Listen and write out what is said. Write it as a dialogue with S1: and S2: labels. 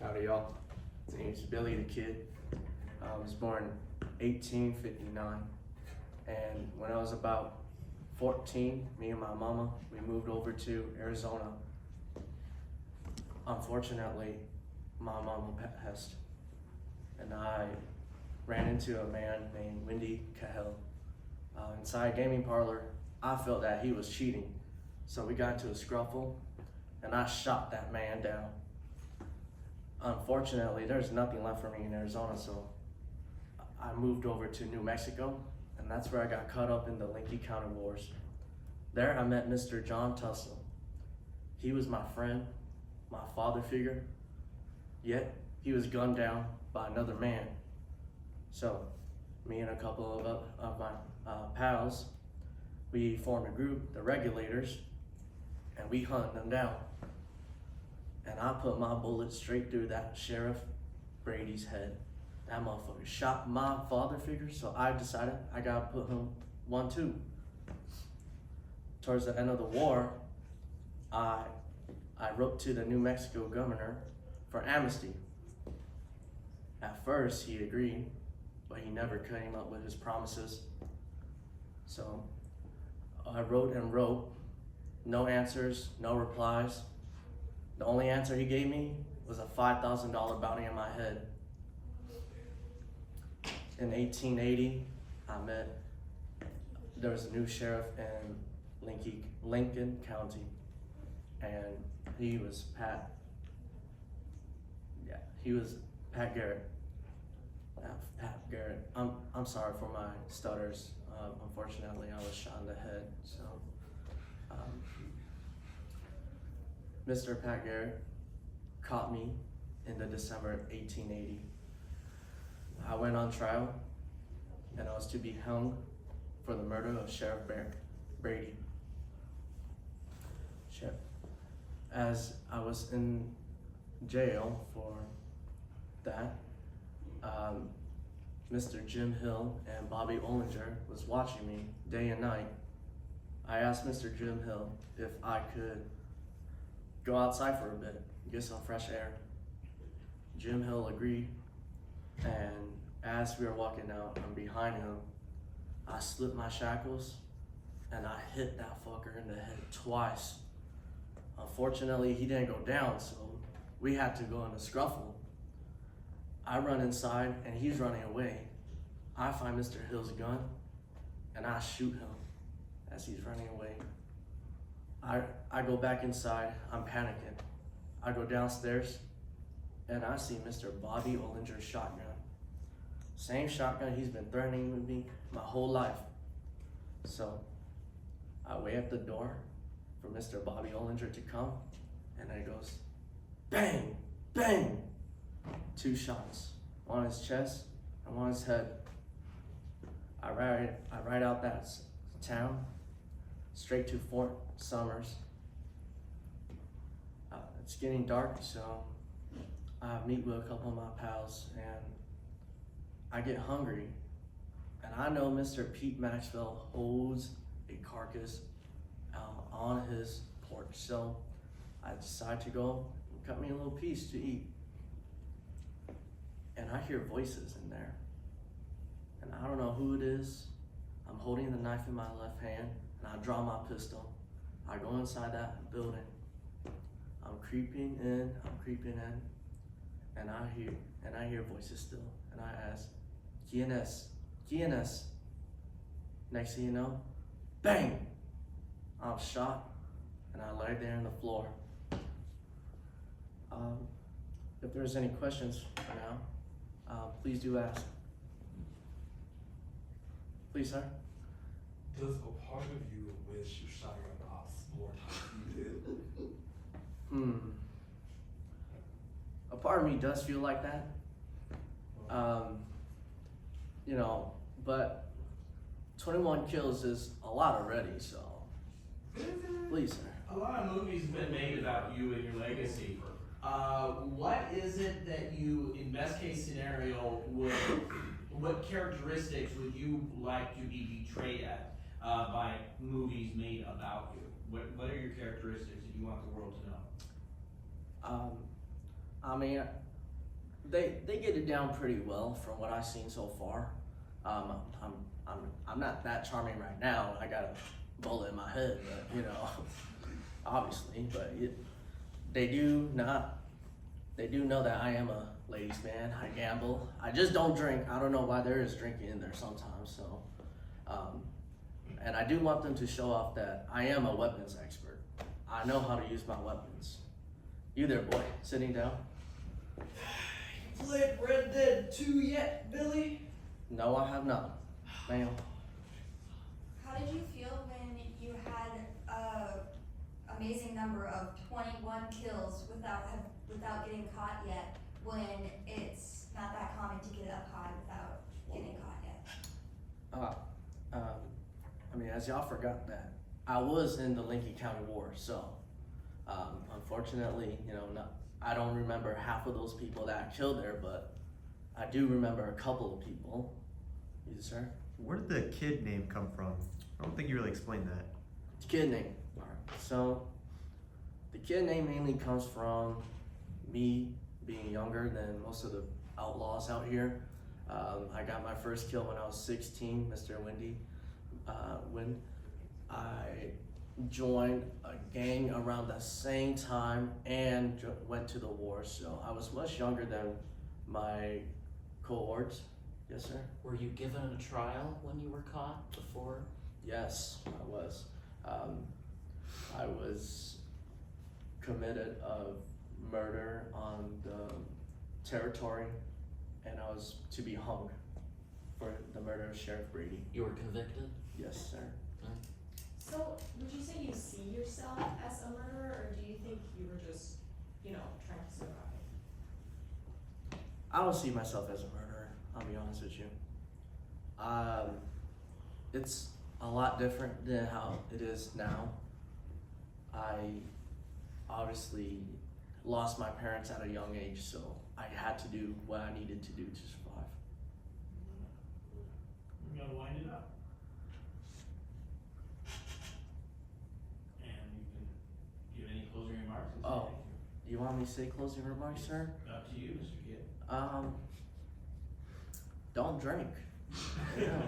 S1: Howdy, y'all. His name's Billy the Kid. I was born 1859, and when I was about 14, me and my mama, we moved over to Arizona. Unfortunately, my mama passed, and I ran into a man named Wendy Cahill inside a gaming parlor. I felt that he was cheating, so we got into a scruffle, and I shot that man down. Unfortunately, there's nothing left for me in Arizona, so I moved over to New Mexico, and that's where I got caught up in the Lincoln County Wars. There I met Mr. John Tussle. He was my friend, my father figure, yet he was gunned down by another man. So me and a couple of my pals, we formed a group, the Regulators, and we hunted them down. And I put my bullet straight through that Sheriff Brady's head. That motherfucker shot my father figure, so I decided I gotta put him one too. Towards the end of the war, I wrote to the New Mexico governor for amnesty. At first, he agreed, but he never came up with his promises. So I wrote and wrote, no answers, no replies. The only answer he gave me was a $5,000 bounty on my head. In 1880, there was a new sheriff in Lincoln County, and he was Pat Garrett. Pat Garrett. I'm sorry for my stutters. Unfortunately, I was shot in the head. So, Mr. Pat Garrett caught me in the December of 1880. I went on trial, and I was to be hung for the murder of Sheriff Brady. As I was in jail for that, Mr. Jim Hill and Bobby Ollinger was watching me day and night. I asked Mr. Jim Hill if I could go outside for a bit, get some fresh air. Jim Hill agreed, and as we were walking out, I'm behind him. I slipped my shackles, and I hit that fucker in the head twice. Unfortunately, he didn't go down, so we had to go in a scruffle. I run inside, and he's running away. I find Mr. Hill's gun, and I shoot him as he's running away. I go back inside, I'm panicking. I go downstairs, and I see Mr. Bobby Ollinger's shotgun. Same shotgun he's been threatening with me my whole life. So I wait at the door for Mr. Bobby Ollinger to come, and it goes bang, bang. 2 shots, one on his chest and one on his head. I ride out that town straight to Fort Summers. It's getting dark, so I meet with a couple of my pals, and I get hungry, and I know Mr. Pete Maxwell holds a carcass on his porch, so I decide to go and cut me a little piece to eat. And I hear voices in there, and I don't know who it is. I'm holding the knife in my left hand, and I draw my pistol. I go inside that building. I'm creeping in, and I hear voices still, and I ask, "¿Quién es? ¿Quién es?" Next thing you know, bang! I'm shot, and I lay there on the floor. If there's any questions for now, please do ask. Please, sir.
S2: Does a part of you wish you shot your ops more times than you did?
S1: A part of me does feel like that. But 21 kills is a lot already, so please, sir.
S3: A lot of movies have been made about you and your legacy. What is it that you, in best case scenario, what characteristics would you like to be betrayed at by movies made about you? What are your characteristics that you want the world to know?
S1: I mean, They get it down pretty well from what I've seen so far. I'm not that charming right now. I got a bullet in my head, but you know, obviously. But they do know that I am a ladies' man. I gamble. I just don't drink. I don't know why there is drinking in there sometimes. So, and I do want them to show off that I am a weapons expert. I know how to use my weapons. You there, boy, sitting down?
S4: Played Red Dead 2 yet, Billy?
S1: No, I have not, ma'am.
S5: How did you feel when you had a amazing number of 21 kills without getting caught yet, when it's not that common to get up high without getting caught yet?
S1: I mean, as y'all forgot that I was in the Lincoln County War, so unfortunately, you know, I don't remember half of those people that I killed there, but I do remember a couple of people. You, sir?
S6: Where did the kid name come from? I don't think you really explained that.
S1: The kid name. All right. So the kid name mainly comes from me being younger than most of the outlaws out here. I got my first kill when I was 16, Mr. Windy. When I joined a gang around the same time and went to the war, so I was much younger than my cohorts. Yes, sir?
S4: Were you given a trial when you were caught before?
S1: Yes, I was. I was committed of murder on the territory, and I was to be hung for the murder of Sheriff Brady.
S4: You were convicted?
S1: Yes, sir.
S7: So, would you say you see yourself as a murderer, or do you think you were just, trying to survive?
S1: I don't see myself as a murderer, I'll be honest with you. It's a lot different than how it is now. I obviously lost my parents at a young age, so I had to do what I needed to do to survive.
S3: We gotta wind it up. And you can give any closing remarks? and say
S1: Oh.
S3: thank you.
S1: You want me to say closing remarks, sir?
S3: Up to you, Mr. Kidd.
S1: Don't drink. Yeah.